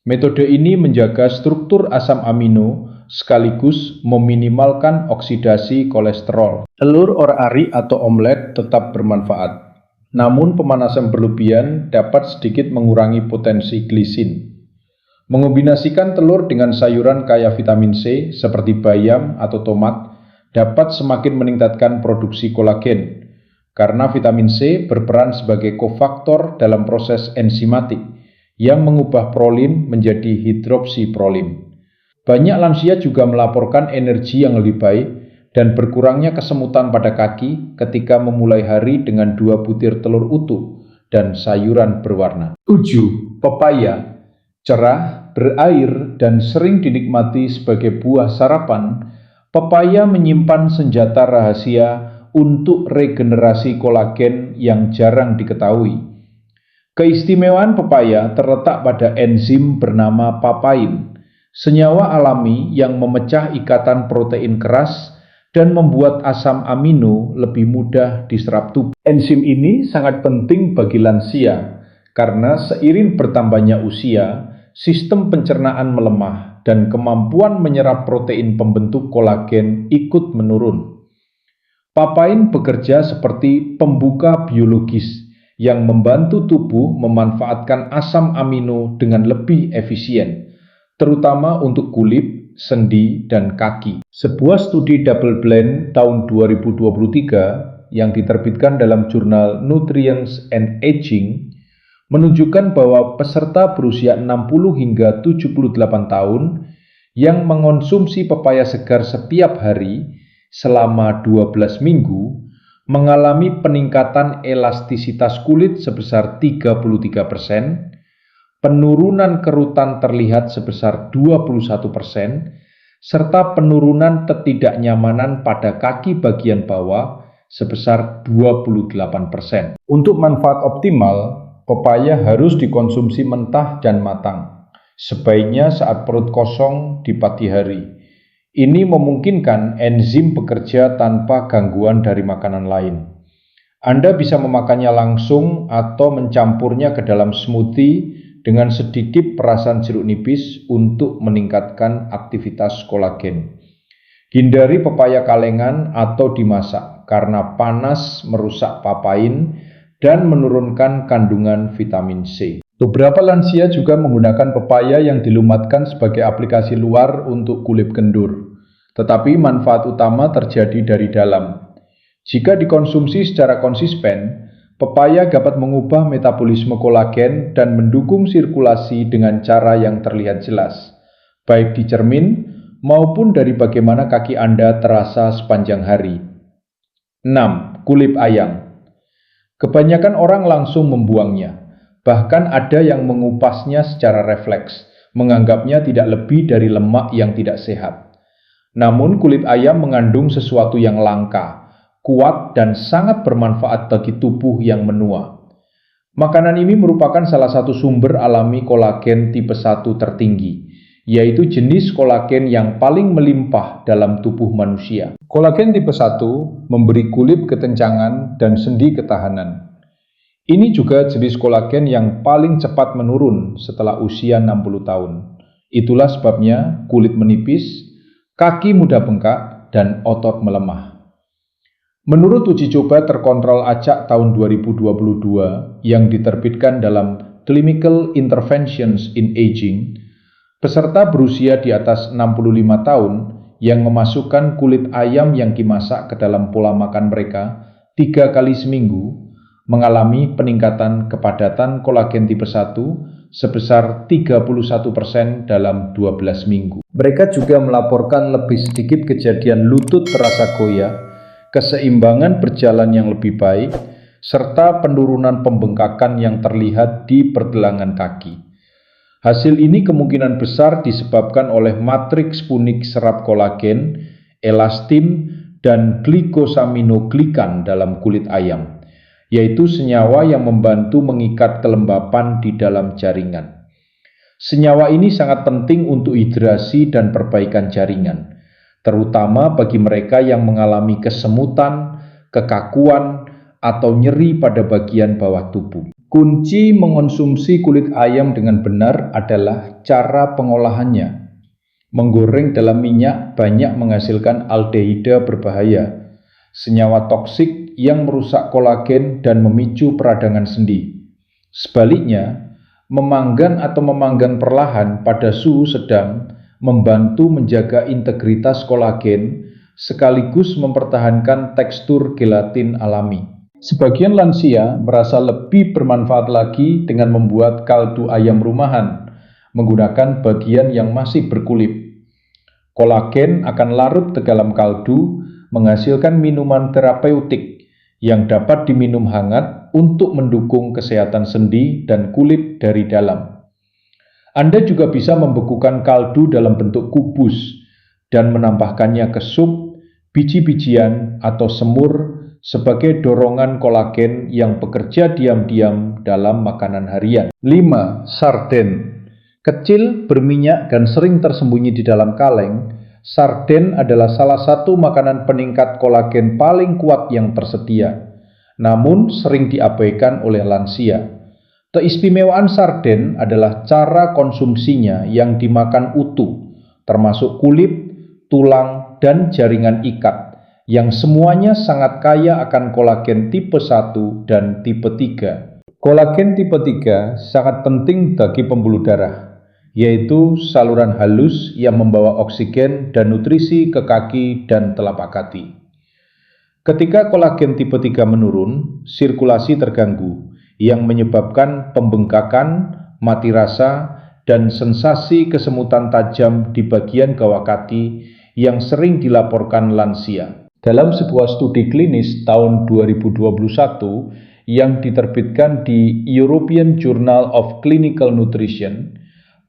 [SPEAKER 1] Metode ini menjaga struktur asam amino sekaligus meminimalkan oksidasi kolesterol. Telur or-ari atau omelet tetap bermanfaat. Namun pemanasan berlebihan dapat sedikit mengurangi potensi glisin. Mengombinasikan telur dengan sayuran kaya vitamin C seperti bayam atau tomat dapat semakin meningkatkan produksi kolagen, karena vitamin C berperan sebagai kofaktor dalam proses enzimatik yang mengubah prolin menjadi hidroksiprolin. Banyak lansia juga melaporkan energi yang lebih baik dan berkurangnya kesemutan pada kaki ketika memulai hari dengan 2 butir telur utuh dan sayuran berwarna. 7. Pepaya. Cerah, berair, dan sering dinikmati sebagai buah sarapan, pepaya menyimpan senjata rahasia untuk regenerasi kolagen yang jarang diketahui. Keistimewaan pepaya terletak pada enzim bernama papain, senyawa alami yang memecah ikatan protein keras dan membuat asam amino lebih mudah diserap tubuh. Enzim ini sangat penting bagi lansia karena seiring bertambahnya usia, sistem pencernaan melemah dan kemampuan menyerap protein pembentuk kolagen ikut menurun. Papain bekerja seperti pembuka biologis yang membantu tubuh memanfaatkan asam amino dengan lebih efisien, terutama untuk kulit, sendi, dan kaki. Sebuah studi double blind tahun 2023 yang diterbitkan dalam jurnal Nutrients and Aging menunjukkan bahwa peserta berusia 60 hingga 78 tahun yang mengonsumsi pepaya segar setiap hari selama 12 minggu mengalami peningkatan elastisitas kulit sebesar 33%, penurunan kerutan terlihat sebesar 21%, serta penurunan ketidaknyamanan pada kaki bagian bawah sebesar 28%. Untuk manfaat optimal, pepaya harus dikonsumsi mentah dan matang, sebaiknya saat perut kosong di pagi hari. Ini memungkinkan enzim bekerja tanpa gangguan dari makanan lain. Anda bisa memakannya langsung atau mencampurnya ke dalam smoothie dengan sedikit perasan jeruk nipis untuk meningkatkan aktivitas kolagen. Hindari pepaya kalengan atau dimasak karena panas merusak papain dan menurunkan kandungan vitamin C. Beberapa lansia juga menggunakan pepaya yang dilumatkan sebagai aplikasi luar untuk kulit kendur, tetapi manfaat utama terjadi dari dalam. Jika dikonsumsi secara konsisten, pepaya dapat mengubah metabolisme kolagen dan mendukung sirkulasi dengan cara yang terlihat jelas, baik di cermin maupun dari bagaimana kaki Anda terasa sepanjang hari. 6. Kulit ayam. Kebanyakan orang langsung membuangnya. Bahkan ada yang mengupasnya secara refleks, menganggapnya tidak lebih dari lemak yang tidak sehat. Namun kulit ayam mengandung sesuatu yang langka, kuat dan sangat bermanfaat bagi tubuh yang menua. Makanan ini merupakan salah satu sumber alami kolagen tipe 1 tertinggi, yaitu jenis kolagen yang paling melimpah dalam tubuh manusia. Kolagen tipe 1 memberi kulit ketencangan dan sendi ketahanan. Ini juga jenis kolagen yang paling cepat menurun setelah usia 60 tahun. Itulah sebabnya kulit menipis, kaki mudah bengkak, dan otot melemah. Menurut uji coba terkontrol acak tahun 2022 yang diterbitkan dalam Clinical Interventions in Aging, peserta berusia di atas 65 tahun yang memasukkan kulit ayam yang dimasak ke dalam pola makan mereka 3 kali seminggu mengalami peningkatan kepadatan kolagen tipe 1 sebesar 31% dalam 12 minggu. Mereka juga melaporkan lebih sedikit kejadian lutut terasa goyah, keseimbangan berjalan yang lebih baik, serta penurunan pembengkakan yang terlihat di pergelangan kaki. Hasil ini kemungkinan besar disebabkan oleh matriks punik serat kolagen, elastin, dan glikosaminoglikan dalam kulit ayam, yaitu senyawa yang membantu mengikat kelembapan di dalam jaringan. Senyawa ini sangat penting untuk hidrasi dan perbaikan jaringan, terutama bagi mereka yang mengalami kesemutan, kekakuan, atau nyeri pada bagian bawah tubuh. Kunci mengonsumsi kulit ayam dengan benar adalah cara pengolahannya. Menggoreng dalam minyak banyak menghasilkan aldehida berbahaya, senyawa toksik yang merusak kolagen dan memicu peradangan sendi. Sebaliknya, memanggang atau memanggang perlahan pada suhu sedang membantu menjaga integritas kolagen sekaligus mempertahankan tekstur gelatin alami. Sebagian lansia merasa lebih bermanfaat lagi dengan membuat kaldu ayam rumahan menggunakan bagian yang masih berkulit. Kolagen akan larut ke dalam kaldu, menghasilkan minuman terapeutik yang dapat diminum hangat untuk mendukung kesehatan sendi dan kulit dari dalam. Anda juga bisa membekukan kaldu dalam bentuk kubus dan menambahkannya ke sup, biji-bijian, atau semur sebagai dorongan kolagen yang bekerja diam-diam dalam makanan harian. 5. Sarden. Kecil, berminyak, dan sering tersembunyi di dalam kaleng, sarden adalah salah satu makanan peningkat kolagen paling kuat yang tersedia, namun sering diabaikan oleh lansia. Keistimewaan sarden adalah cara konsumsinya yang dimakan utuh, termasuk kulit, tulang, dan jaringan ikat, yang semuanya sangat kaya akan kolagen tipe 1 dan tipe 3. Kolagen tipe 3 sangat penting bagi pembuluh darah, yaitu saluran halus yang membawa oksigen dan nutrisi ke kaki dan telapak kaki. Ketika kolagen tipe 3 menurun, sirkulasi terganggu, yang menyebabkan pembengkakan, mati rasa, dan sensasi kesemutan tajam di bagian bawah kaki yang sering dilaporkan lansia. Dalam sebuah studi klinis tahun 2021 yang diterbitkan di European Journal of Clinical Nutrition,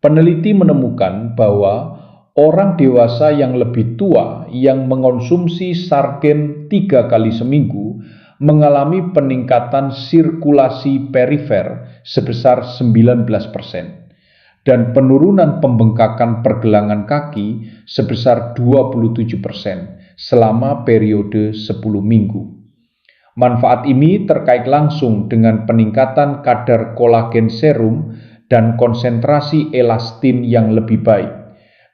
[SPEAKER 1] peneliti menemukan bahwa orang dewasa yang lebih tua yang mengonsumsi sarden 3 kali seminggu mengalami peningkatan sirkulasi perifer sebesar 19% dan penurunan pembengkakan pergelangan kaki sebesar 27% selama periode 10 minggu. Manfaat ini terkait langsung dengan peningkatan kadar kolagen serum dan konsentrasi elastin yang lebih baik.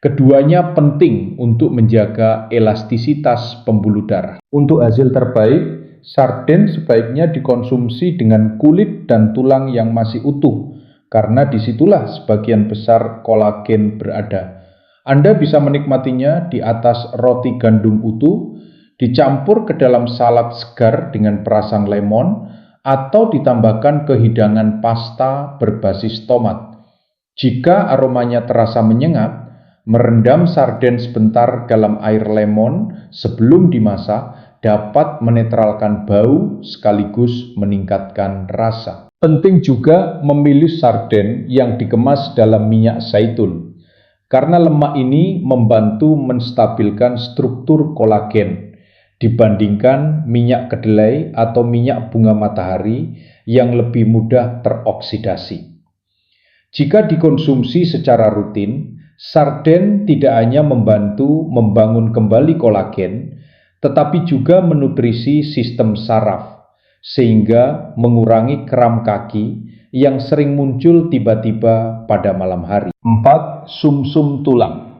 [SPEAKER 1] Keduanya penting untuk menjaga elastisitas pembuluh darah. Untuk hasil terbaik, sarden sebaiknya dikonsumsi dengan kulit dan tulang yang masih utuh, karena disitulah sebagian besar kolagen berada. Anda bisa menikmatinya di atas roti gandum utuh, dicampur ke dalam salad segar dengan perasan lemon, atau ditambahkan ke hidangan pasta berbasis tomat. Jika aromanya terasa menyengat, Merendam sarden sebentar dalam air lemon sebelum dimasak dapat menetralkan bau sekaligus meningkatkan rasa. Penting juga memilih sarden yang dikemas dalam minyak zaitun, karena lemak ini membantu menstabilkan struktur kolagen dibandingkan minyak kedelai atau minyak bunga matahari yang lebih mudah teroksidasi. Jika dikonsumsi secara rutin, sarden tidak hanya membantu membangun kembali kolagen, tetapi juga menutrisi sistem saraf, sehingga mengurangi kram kaki yang sering muncul tiba-tiba pada malam hari. 4. Sumsum tulang.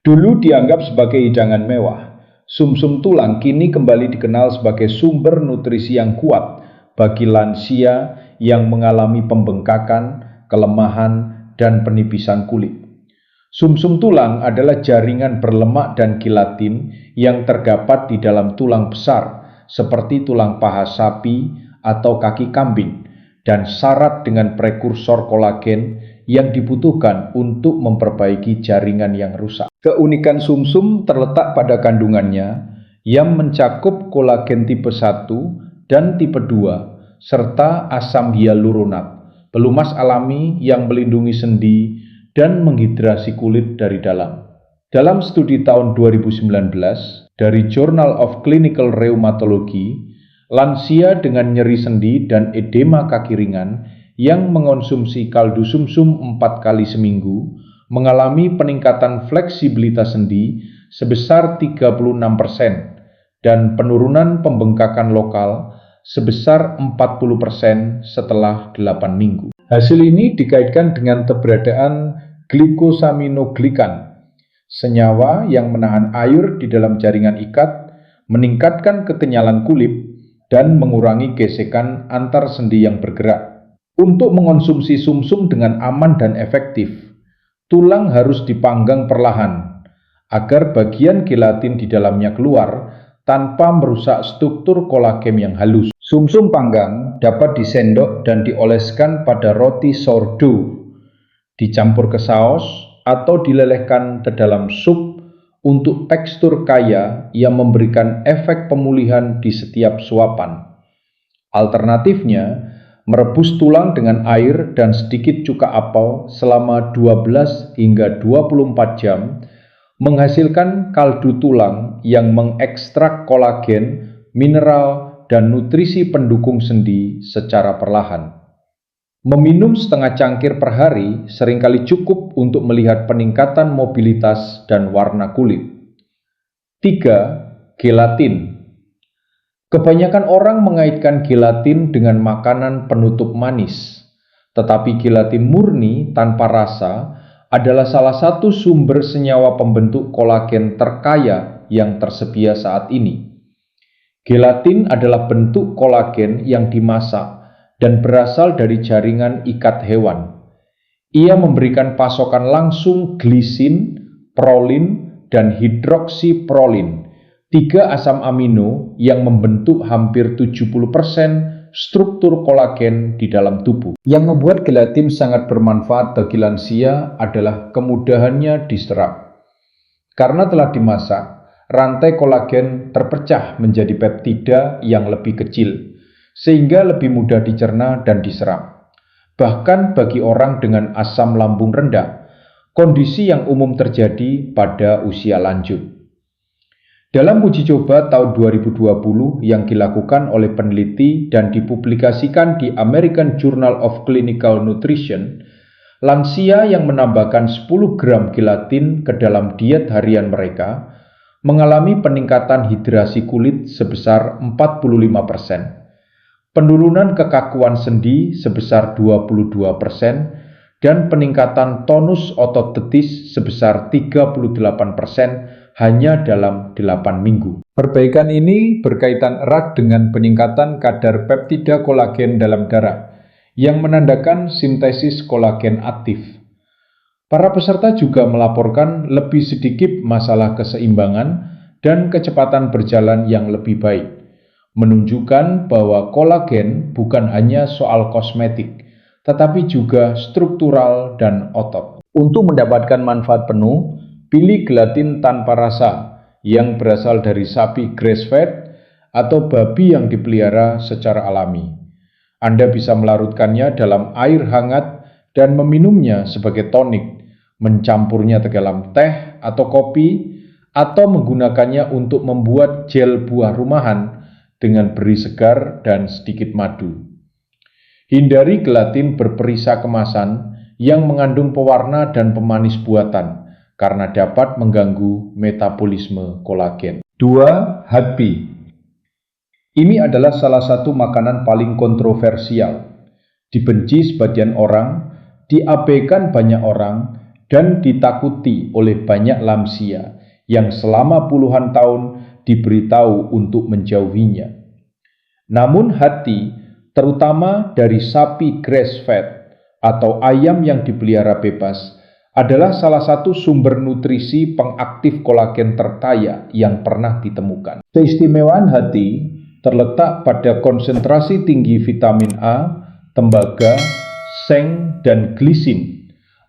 [SPEAKER 1] Dulu dianggap sebagai hidangan mewah, sumsum tulang kini kembali dikenal sebagai sumber nutrisi yang kuat bagi lansia yang mengalami pembengkakan, kelemahan, dan penipisan kulit. Sumsum tulang adalah jaringan berlemak dan gelatin yang terdapat di dalam tulang besar seperti tulang paha sapi atau kaki kambing dan syarat dengan prekursor kolagen yang dibutuhkan untuk memperbaiki jaringan yang rusak. Keunikan sumsum terletak pada kandungannya yang mencakup kolagen tipe 1 dan tipe 2 serta asam hyaluronat, pelumas alami yang melindungi sendi dan menghidrasi kulit dari dalam. Dalam studi tahun 2019 dari Journal of Clinical Rheumatology, lansia dengan nyeri sendi dan edema kaki ringan yang mengonsumsi kaldu sumsum 4 kali seminggu mengalami peningkatan fleksibilitas sendi sebesar 36% dan penurunan pembengkakan lokal sebesar 40% setelah 8 minggu. Hasil ini dikaitkan dengan keberadaan glikosaminoglikan, senyawa yang menahan air di dalam jaringan ikat, meningkatkan kekenyalan kulit, dan mengurangi gesekan antar sendi yang bergerak. Untuk mengonsumsi sumsum dengan aman dan efektif, tulang harus dipanggang perlahan agar bagian gelatin di dalamnya keluar tanpa merusak struktur kolagen yang halus. Sumsum panggang dapat disendok dan dioleskan pada roti sourdough, dicampur ke saus, atau dilelehkan ke dalam sup untuk tekstur kaya yang memberikan efek pemulihan di setiap suapan. Alternatifnya, merebus tulang dengan air dan sedikit cuka apel selama 12 hingga 24 jam menghasilkan kaldu tulang yang mengekstrak kolagen, mineral, dan nutrisi pendukung sendi secara perlahan. Meminum setengah cangkir per hari seringkali cukup untuk melihat peningkatan mobilitas dan warna kulit. 3. Gelatin. Kebanyakan orang mengaitkan gelatin dengan makanan penutup manis, tetapi gelatin murni tanpa rasa adalah salah satu sumber senyawa pembentuk kolagen terkaya yang tersedia saat ini. Gelatin adalah bentuk kolagen yang dimasak dan berasal dari jaringan ikat hewan. Ia memberikan pasokan langsung glisin, prolin, dan hidroksiprolin, 3 asam amino yang membentuk hampir 70% struktur kolagen di dalam tubuh. Yang membuat gelatin sangat bermanfaat bagi lansia adalah kemudahannya diserap. Karena telah dimasak, rantai kolagen terpecah menjadi peptida yang lebih kecil, sehingga lebih mudah dicerna dan diserap. Bahkan bagi orang dengan asam lambung rendah, kondisi yang umum terjadi pada usia lanjut. Dalam uji coba tahun 2020 yang dilakukan oleh peneliti dan dipublikasikan di American Journal of Clinical Nutrition, lansia yang menambahkan 10 gram gelatin ke dalam diet harian mereka mengalami peningkatan hidrasi kulit sebesar 45%, penurunan kekakuan sendi sebesar 22%, dan peningkatan tonus otot betis sebesar 38% hanya dalam 8 minggu. Perbaikan ini berkaitan erat dengan peningkatan kadar peptida kolagen dalam darah yang menandakan sintesis kolagen aktif. Para peserta juga melaporkan lebih sedikit masalah keseimbangan dan kecepatan berjalan yang lebih baik, menunjukkan bahwa kolagen bukan hanya soal kosmetik, tetapi juga struktural dan otot. Untuk mendapatkan manfaat penuh, pilih gelatin tanpa rasa yang berasal dari sapi grass-fed atau babi yang dipelihara secara alami. Anda bisa melarutkannya dalam air hangat dan meminumnya sebagai tonik, mencampurnya ke dalam teh atau kopi, atau menggunakannya untuk membuat gel buah rumahan dengan beri segar dan sedikit madu. Hindari gelatin berperisa kemasan yang mengandung pewarna dan pemanis buatan karena dapat mengganggu metabolisme kolagen. 2. Hatpi. Ini adalah salah satu makanan paling kontroversial. Dibenci sebagian orang, diabaikan banyak orang, dan ditakuti oleh banyak lansia yang selama puluhan tahun diberitahu untuk menjauhinya. Namun hati, terutama dari sapi grass-fed atau ayam yang dipelihara bebas, adalah salah satu sumber nutrisi pengaktif kolagen terkaya yang pernah ditemukan. Keistimewaan hati terletak pada konsentrasi tinggi vitamin A, tembaga, seng, dan glisin,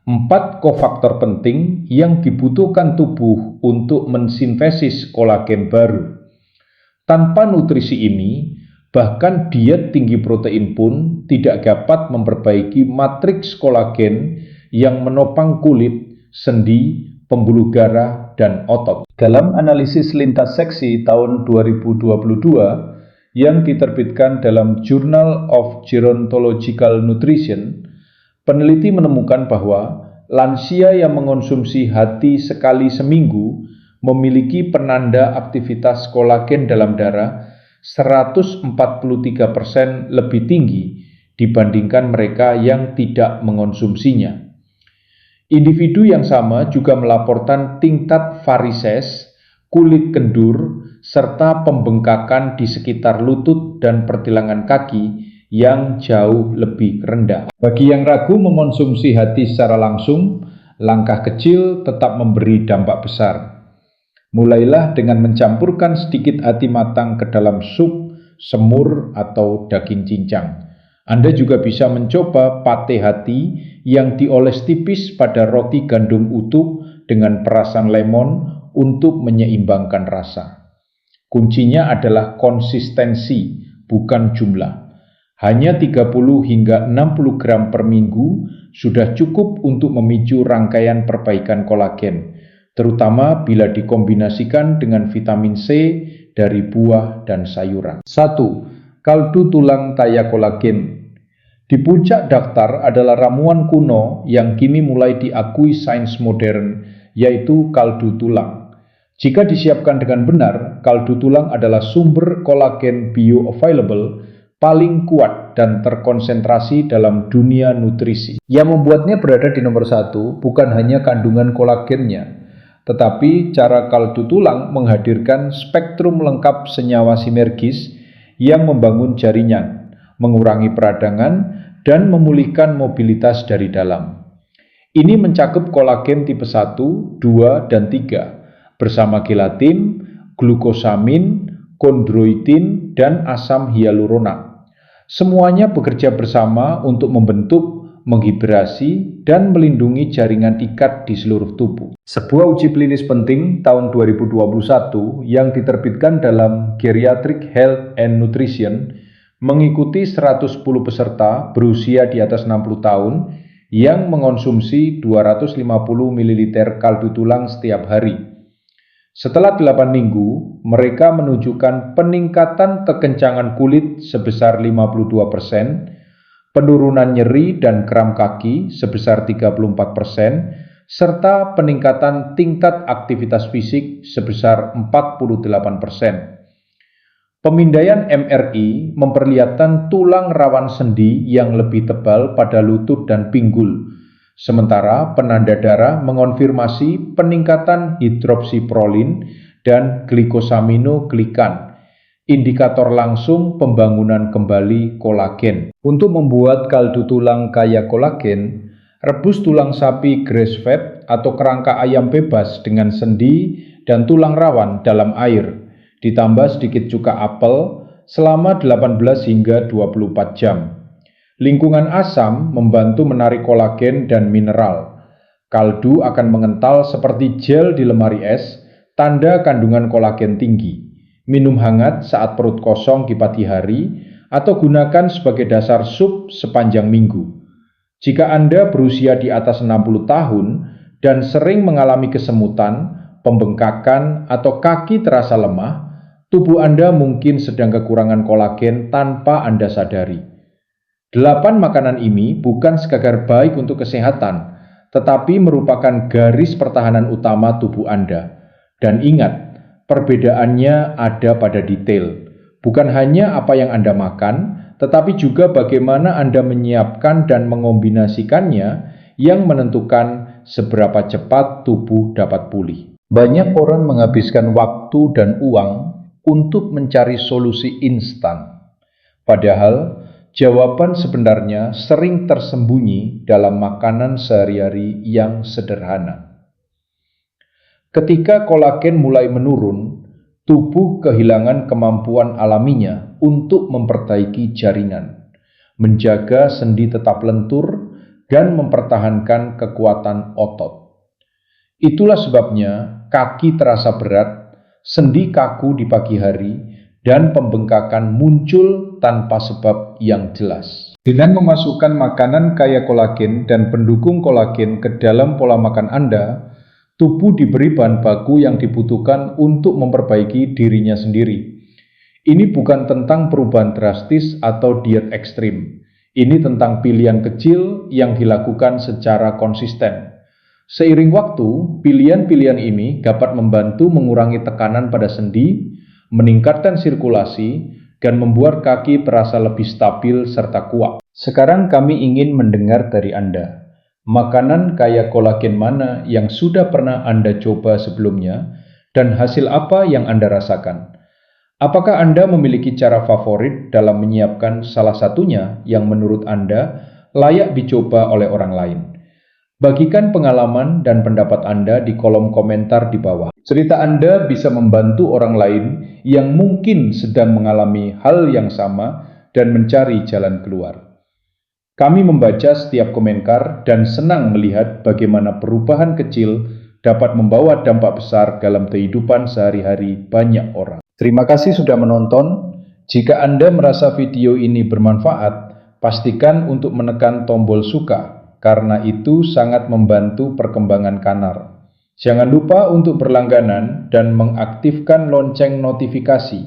[SPEAKER 1] 4 kofaktor penting yang dibutuhkan tubuh untuk mensintesis kolagen baru. Tanpa nutrisi ini, bahkan diet tinggi protein pun tidak dapat memperbaiki matriks kolagen yang menopang kulit, sendi, pembuluh darah, dan otot. Dalam analisis lintas seksi tahun 2022 yang diterbitkan dalam Journal of Gerontological Nutrition, peneliti menemukan bahwa lansia yang mengonsumsi hati sekali seminggu memiliki penanda aktivitas kolagen dalam darah 143% lebih tinggi dibandingkan mereka yang tidak mengonsumsinya. Individu yang sama juga melaporkan tingkat varises, kulit kendur, serta pembengkakan di sekitar lutut dan pergelangan kaki yang jauh lebih rendah. Bagi yang ragu mengonsumsi hati secara langsung, langkah kecil tetap memberi dampak besar. Mulailah dengan mencampurkan sedikit hati matang ke dalam sup, semur, atau daging cincang. Anda juga bisa mencoba pate hati yang dioles tipis pada roti gandum utuh dengan perasan lemon untuk menyeimbangkan rasa. Kuncinya adalah konsistensi, bukan jumlah. Hanya 30 hingga 60 gram per minggu sudah cukup untuk memicu rangkaian perbaikan kolagen, terutama bila dikombinasikan dengan vitamin C dari buah dan sayuran. 1. Kaldu tulang taya kolagen. Di puncak daftar adalah ramuan kuno yang kini mulai diakui sains modern, yaitu kaldu tulang. Jika disiapkan dengan benar, kaldu tulang adalah sumber kolagen bioavailable paling kuat dan terkonsentrasi dalam dunia nutrisi. Yang membuatnya berada di nomor 1 bukan hanya kandungan kolagennya, tetapi cara kaldu tulang menghadirkan spektrum lengkap senyawa sinergis yang membangun jaringan, mengurangi peradangan, dan memulihkan mobilitas dari dalam. Ini mencakup kolagen tipe 1, 2, dan 3, bersama gelatin, glukosamin, kondroitin, dan asam hyaluronat. Semuanya bekerja bersama untuk membentuk, menghidrasi, dan melindungi jaringan ikat di seluruh tubuh. Sebuah uji klinis penting tahun 2021 yang diterbitkan dalam Geriatric Health and Nutrition mengikuti 110 peserta berusia di atas 60 tahun yang mengonsumsi 250 ml kaldu tulang setiap hari. Setelah 8 minggu, mereka menunjukkan peningkatan kekencangan kulit sebesar 52%, penurunan nyeri dan kram kaki sebesar 34%, serta peningkatan tingkat aktivitas fisik sebesar 48%. Pemindaian MRI memperlihatkan tulang rawan sendi yang lebih tebal pada lutut dan pinggul, sementara penanda darah mengonfirmasi peningkatan hidroksiprolin dan glikosaminoglikan, indikator langsung pembangunan kembali kolagen. Untuk membuat kaldu tulang kaya kolagen, rebus tulang sapi grass-fed atau kerangka ayam bebas dengan sendi dan tulang rawan dalam air, ditambah sedikit cuka apel selama 18 hingga 24 jam. Lingkungan asam membantu menarik kolagen dan mineral. Kaldu akan mengental seperti gel di lemari es, tanda kandungan kolagen tinggi. Minum hangat saat perut kosong di pagi hari, atau gunakan sebagai dasar sup sepanjang minggu. Jika Anda berusia di atas 60 tahun dan sering mengalami kesemutan, pembengkakan, atau kaki terasa lemah, tubuh Anda mungkin sedang kekurangan kolagen tanpa Anda sadari. 8 makanan ini bukan sekadar baik untuk kesehatan, tetapi merupakan garis pertahanan utama tubuh Anda. Dan ingat, perbedaannya ada pada detail. Bukan hanya apa yang Anda makan, tetapi juga bagaimana Anda menyiapkan dan mengombinasikannya yang menentukan seberapa cepat tubuh dapat pulih. Banyak orang menghabiskan waktu dan uang untuk mencari solusi instan. Padahal, jawaban sebenarnya sering tersembunyi dalam makanan sehari-hari yang sederhana. Ketika kolagen mulai menurun, tubuh kehilangan kemampuan alaminya untuk memperbaiki jaringan, menjaga sendi tetap lentur, dan mempertahankan kekuatan otot. Itulah sebabnya kaki terasa berat, sendi kaku di pagi hari, dan pembengkakan muncul tanpa sebab yang jelas. Dengan memasukkan makanan kaya kolagen dan pendukung kolagen ke dalam pola makan Anda, tubuh diberi bahan baku yang dibutuhkan untuk memperbaiki dirinya sendiri. Ini bukan tentang perubahan drastis atau diet ekstrim. Ini tentang pilihan kecil yang dilakukan secara konsisten. Seiring waktu, pilihan-pilihan ini dapat membantu mengurangi tekanan pada sendi, meningkatkan sirkulasi, dan membuat kaki terasa lebih stabil serta kuat. Sekarang kami ingin mendengar dari Anda. Makanan kaya kolagen mana yang sudah pernah Anda coba sebelumnya, dan hasil apa yang Anda rasakan? Apakah Anda memiliki cara favorit dalam menyiapkan salah satunya yang menurut Anda layak dicoba oleh orang lain? Bagikan pengalaman dan pendapat Anda di kolom komentar di bawah. Cerita Anda bisa membantu orang lain yang mungkin sedang mengalami hal yang sama dan mencari jalan keluar. Kami membaca setiap komentar dan senang melihat bagaimana perubahan kecil dapat membawa dampak besar dalam kehidupan sehari-hari banyak orang. Terima kasih sudah menonton. Jika Anda merasa video ini bermanfaat, pastikan untuk menekan tombol suka, karena itu sangat membantu perkembangan kanal. Jangan lupa untuk berlangganan dan mengaktifkan lonceng notifikasi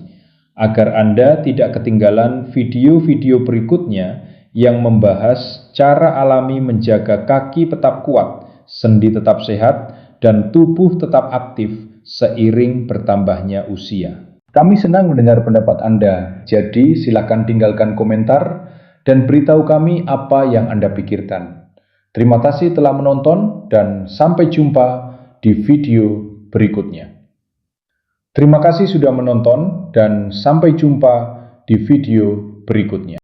[SPEAKER 1] agar Anda tidak ketinggalan video-video berikutnya yang membahas cara alami menjaga kaki tetap kuat, sendi tetap sehat, dan tubuh tetap aktif seiring bertambahnya usia. Kami senang mendengar pendapat Anda, jadi silakan tinggalkan komentar dan beritahu kami apa yang Anda pikirkan. Terima kasih telah menonton dan sampai jumpa di video berikutnya. Terima kasih sudah menonton dan sampai jumpa di video berikutnya.